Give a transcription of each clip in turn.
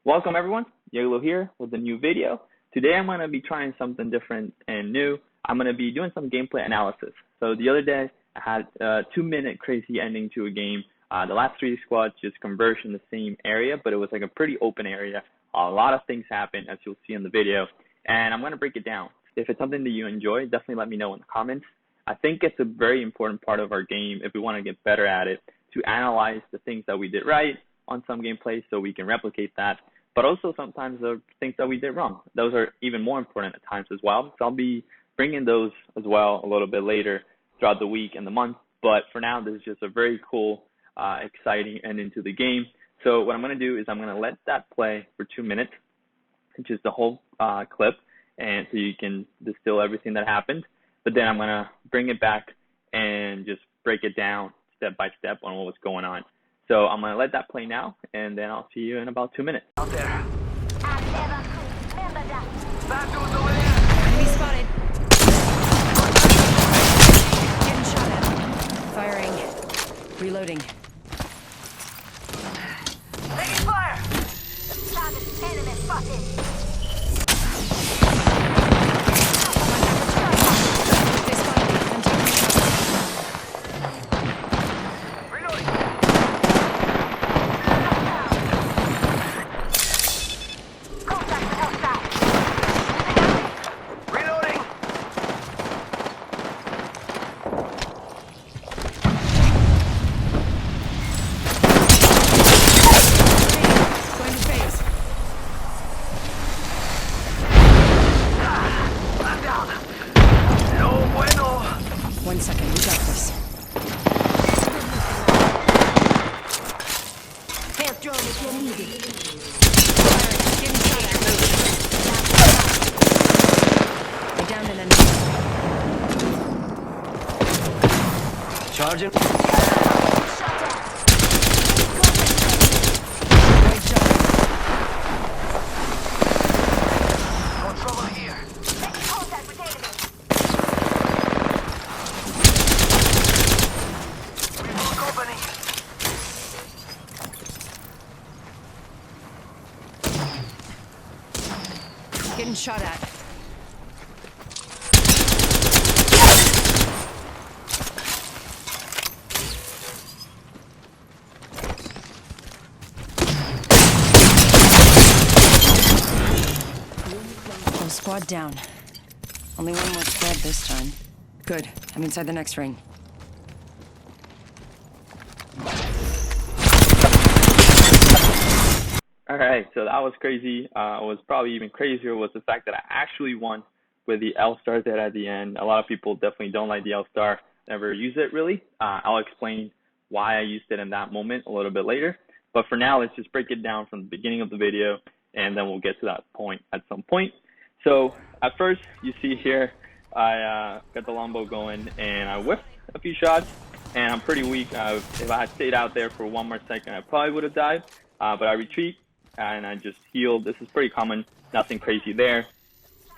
Welcome everyone, Yaglo here with a new video. Today I'm going to be trying something different and new. I'm going to be doing some gameplay analysis. So the other day I had a 2-minute crazy ending to a game. The last 3 squads just converged in the same area, but it was like a pretty open area. A lot of things happened, as you'll see in the video, and I'm going to break it down. If it's something that you enjoy, definitely let me know in the comments. I think it's a very important part of our game if we want to get better at it, to analyze the things that we did right on some gameplays so we can replicate that, but also sometimes the things that we did wrong. Those are even more important at times as well. So I'll be bringing those as well a little bit later throughout the week and the month. But for now, this is just a very cool, exciting ending to the game. So what I'm going to do is I'm going to let that play for 2 minutes, which is the whole clip, and so you can distill everything that happened. But then I'm going to bring it back and just break it down step by step on what was going on. So I'm going to let that play now, and then I'll see you in about 2 minutes. Out there. Enemy spotted. Getting shot at. Firing. Reloading. Taking fire! Target enemy spotted. They spotted me. I'm taking cover. Reloading! Contact with hostile. Reloading! Going to phase. I'm down! No bueno! 1 second. We got this. Health drone if you need it. Firing. Getting shot at. I downed an enemy. Charging. Shut down. Great job. No trouble here. Making contact with enemy. We broke company. Getting shot at. Whole squad down. Only one more squad this time. Good. I'm inside the next ring. All right, so that was crazy. What was probably even crazier was the fact that I actually won with the L-Star there at the end. A lot of people definitely don't like the L-Star, never use it really. I'll explain why I used it in that moment a little bit later. But for now, let's just break it down from the beginning of the video, and then we'll get to that point at some point. So at first, you see here, I got the longbow going, and I whiffed a few shots, and I'm pretty weak. If I had stayed out there for 1 more second, I probably would have died, but I retreat, and I just healed. This is pretty common, nothing crazy there.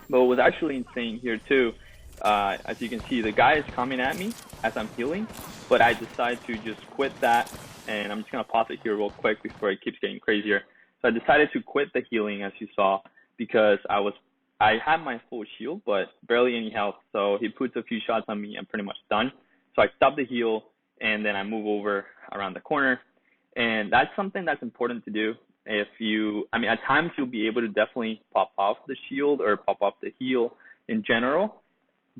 But what was actually insane here too, as you can see, the guy is coming at me as I'm healing, but I decide to just quit that, and I'm just going to pause it here real quick before it keeps getting crazier. So I decided to quit the healing, as you saw, because I had my full shield, but barely any health, so he puts a few shots on me, I'm pretty much done. So I stop the heal, and then I move over around the corner, and that's something that's important to do. If you, I mean, at times you'll be able to definitely pop off the shield or pop off the heal in general,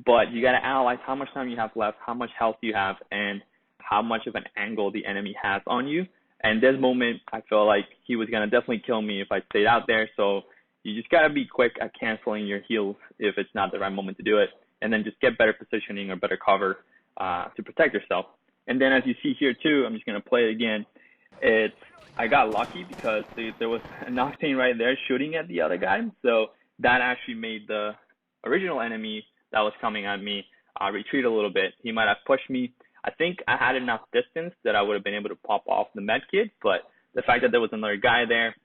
but you got to analyze how much time you have left, how much health you have, and how much of an angle the enemy has on you. And this moment, I felt like he was going to definitely kill me if I stayed out there, so you just got to be quick at canceling your heals if it's not the right moment to do it, and then just get better positioning or better cover to protect yourself. And then as you see here too, I'm just going to play it again. I got lucky because there was an Octane right there shooting at the other guy, so that actually made the original enemy that was coming at me retreat a little bit. He might have pushed me. I think I had enough distance that I would have been able to pop off the med kit, but the fact that there was another guy there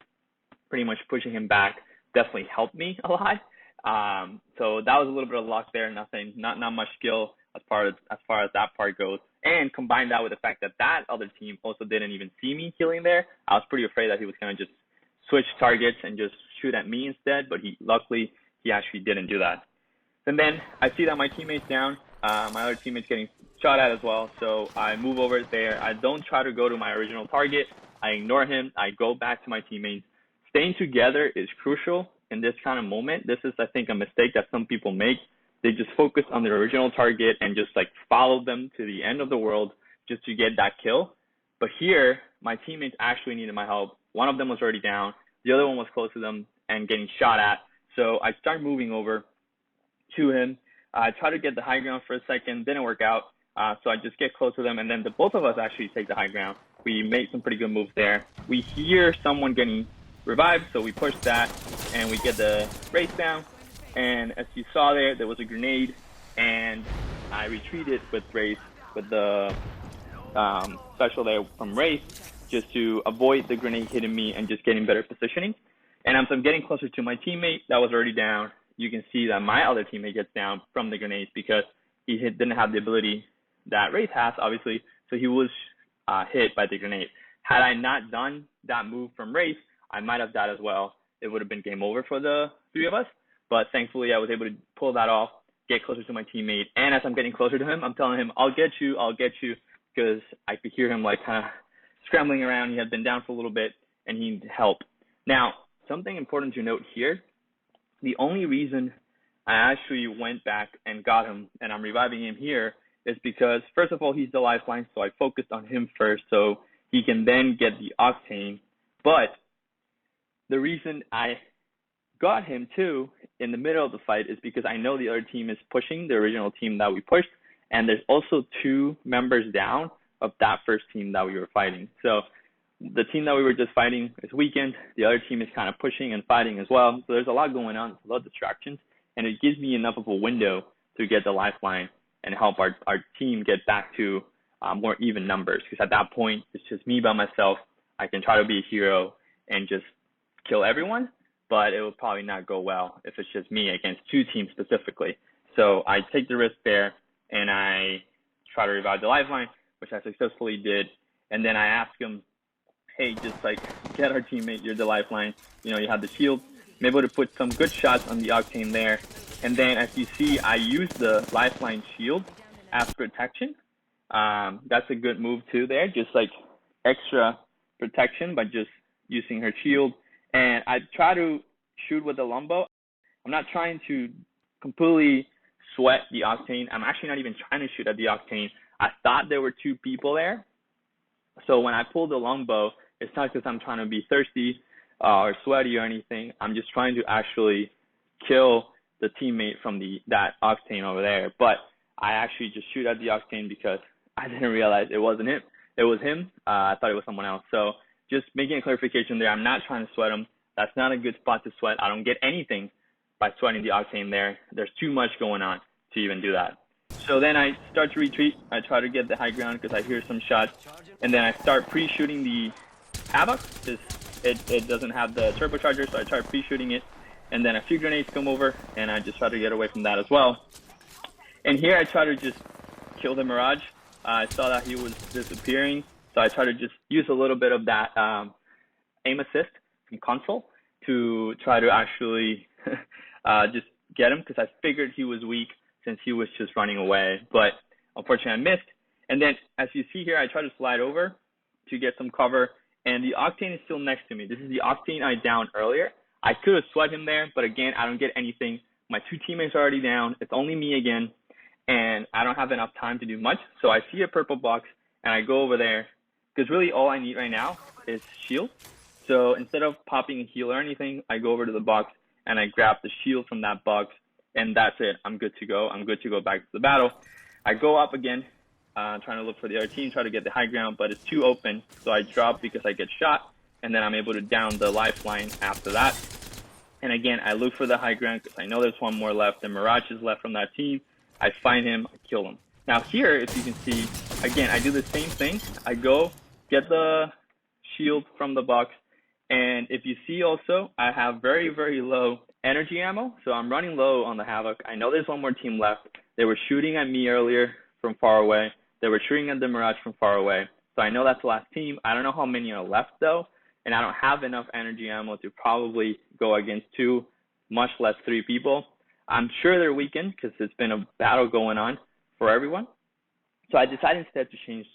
pretty much pushing him back definitely helped me a lot. So that was a little bit of luck there. Not much skill as far as that part goes. And combine that with the fact that that other team also didn't even see me healing there, I was pretty afraid that he was going to just switch targets and just shoot at me instead, but luckily he actually didn't do that. And then I see that my teammate's down. My other teammate's getting shot at as well, so I move over there. I don't try to go to my original target. I ignore him. I go back to my teammates. Staying together is crucial in this kind of moment. This is, I think, a mistake that some people make. They just focus on their original target and just like follow them to the end of the world just to get that kill. But here, my teammates actually needed my help. One of them was already down. The other one was close to them and getting shot at. So I start moving over to him. I try to get the high ground for a second, didn't work out. So I just get close to them, and then both of us actually take the high ground. We made some pretty good moves there. We hear someone getting revived, so we push that, and we get the race down. And as you saw there was a grenade, and I retreated with Race, with the special there from Race, just to avoid the grenade hitting me and just getting better positioning. And as I'm getting closer to my teammate that was already down, you can see that my other teammate gets down from the grenades because he didn't have the ability that Race has, obviously, so he was hit by the grenade. Had I not done that move from Race, I might have died as well. It would have been game over for the three of us, but thankfully I was able to pull that off, get closer to my teammate, and as I'm getting closer to him, I'm telling him, I'll get you, because I could hear him like kind of scrambling around. He had been down for a little bit, and he needed help. Now, something important to note here, the only reason I actually went back and got him, and I'm reviving him here, is because, first of all, he's the lifeline, so I focused on him first so he can then get the octane. But the reason I got him, too, in the middle of the fight is because I know the other team is pushing, the original team that we pushed, and there's also 2 members down of that first team that we were fighting. So the team that we were just fighting is weakened. The other team is kind of pushing and fighting as well. So there's a lot going on, a lot of distractions, and it gives me enough of a window to get the lifeline and help our team get back to more even numbers. Because at that point, it's just me by myself. I can try to be a hero and just kill everyone, but it will probably not go well if it's just me against 2 teams specifically. So I take the risk there, and I try to revive the lifeline, which I successfully did. And then I ask him, hey, just like get our teammate, you're the lifeline. You know, you have the shield. I'm able to put some good shots on the octane there. And then as you see, I use the lifeline shield as protection. That's a good move too there, just like extra protection by just using her shield. And I try to shoot with the longbow. I'm not trying to completely sweat the octane. I'm actually not even trying to shoot at the octane. I thought there were 2 people there. So when I pull the longbow, it's not because I'm trying to be thirsty or sweaty or anything. I'm just trying to actually kill the teammate from that octane over there. But I actually just shoot at the octane because I didn't realize it wasn't him. It was him. I thought it was someone else. So just making a clarification there, I'm not trying to sweat him. That's not a good spot to sweat. I don't get anything by sweating the octane there. There's too much going on to even do that. So then I start to retreat. I try to get the high ground because I hear some shots. And then I start pre-shooting the Havoc because it doesn't have the turbocharger, so I try pre-shooting it. And then a few grenades come over, and I just try to get away from that as well. And here I try to just kill the Mirage. I saw that he was disappearing, so I try to just use a little bit of that aim assist from console to try to actually just get him because I figured he was weak since he was just running away. But unfortunately, I missed. And then as you see here, I try to slide over to get some cover, and the octane is still next to me. This is the octane I downed earlier. I could have sweat him there, but again, I don't get anything. My 2 teammates are already down. It's only me again, and I don't have enough time to do much. So I see a purple box, and I go over there, because really all I need right now is shield. So instead of popping a heal or anything, I go over to the box, and I grab the shield from that box, and that's it. I'm good to go. I'm good to go back to the battle. I go up again, trying to look for the other team, try to get the high ground, but it's too open, so I drop because I get shot. And then I'm able to down the lifeline after that. And again, I look for the high ground because I know there's one more left. The Mirage is left from that team. I find him, I kill him. Now here, if you can see, again, I do the same thing. I go get the shield from the box. And if you see also, I have very, very low energy ammo. So I'm running low on the Havoc. I know there's one more team left. They were shooting at me earlier from far away. They were shooting at the Mirage from far away. So I know that's the last team. I don't know how many are left though, and I don't have enough energy ammo to probably go against 2, much less 3 people. I'm sure they're weakened because it's been a battle going on for everyone. So I decided instead to change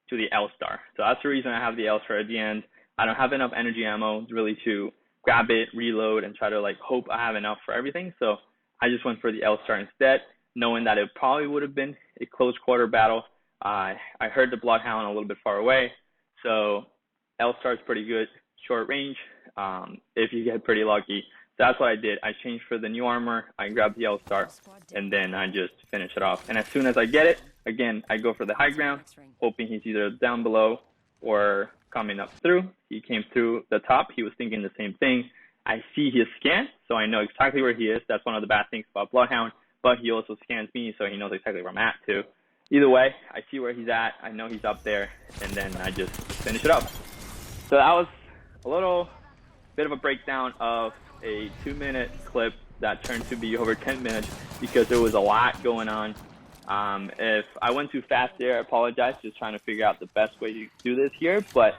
to the L-Star. So that's the reason I have the L-Star at the end. I don't have enough energy ammo really to grab it, reload, and try to like hope I have enough for everything. So I just went for the L-Star instead, knowing that it probably would have been a close quarter battle. I heard the Bloodhound a little bit far away, so L-Star is pretty good, short range, if you get pretty lucky. So that's what I did. I changed for the new armor, I grabbed the L-Star, and then I just finish it off. And as soon as I get it, again, I go for the high ground, hoping he's either down below or coming up through. He came through the top. He was thinking the same thing. I see his scan, so I know exactly where he is. That's one of the bad things about Bloodhound, but he also scans me, so he knows exactly where I'm at too. Either way, I see where he's at. I know he's up there, and then I just finish it up. So that was a little bit of a breakdown of a 2-minute clip that turned to be over 10 minutes because there was a lot going on. If I went too fast there, I apologize. Just trying to figure out the best way to do this here. But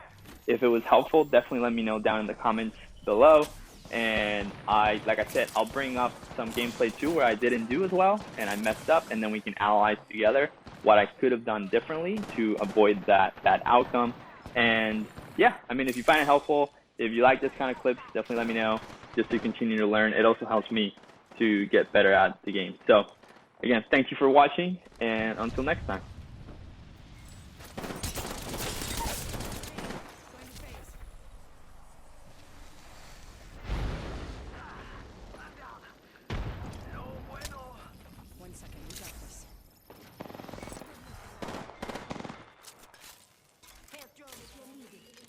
if it was helpful, definitely let me know down in the comments below. And like I said, I'll bring up some gameplay too where I didn't do as well and I messed up, and then we can analyze together what I could have done differently to avoid that outcome. And yeah, I mean, if you find it helpful, if you like this kind of clips, definitely let me know just to continue to learn. It also helps me to get better at the game. So again, thank you for watching, and until next time. No bueno. 1 second, we got this. Health drone if you need it.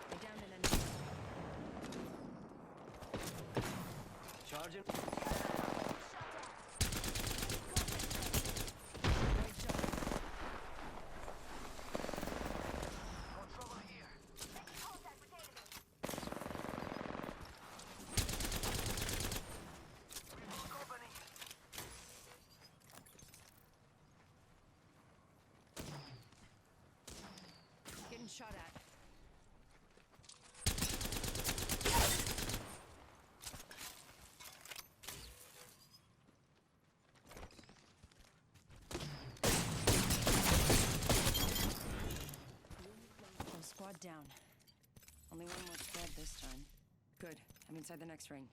They downed an enemy. Charging. No trouble here. Contact with enemy. We got company. Getting shot at. Whole squad down. Only one more squad this time. Good. I'm inside the next ring.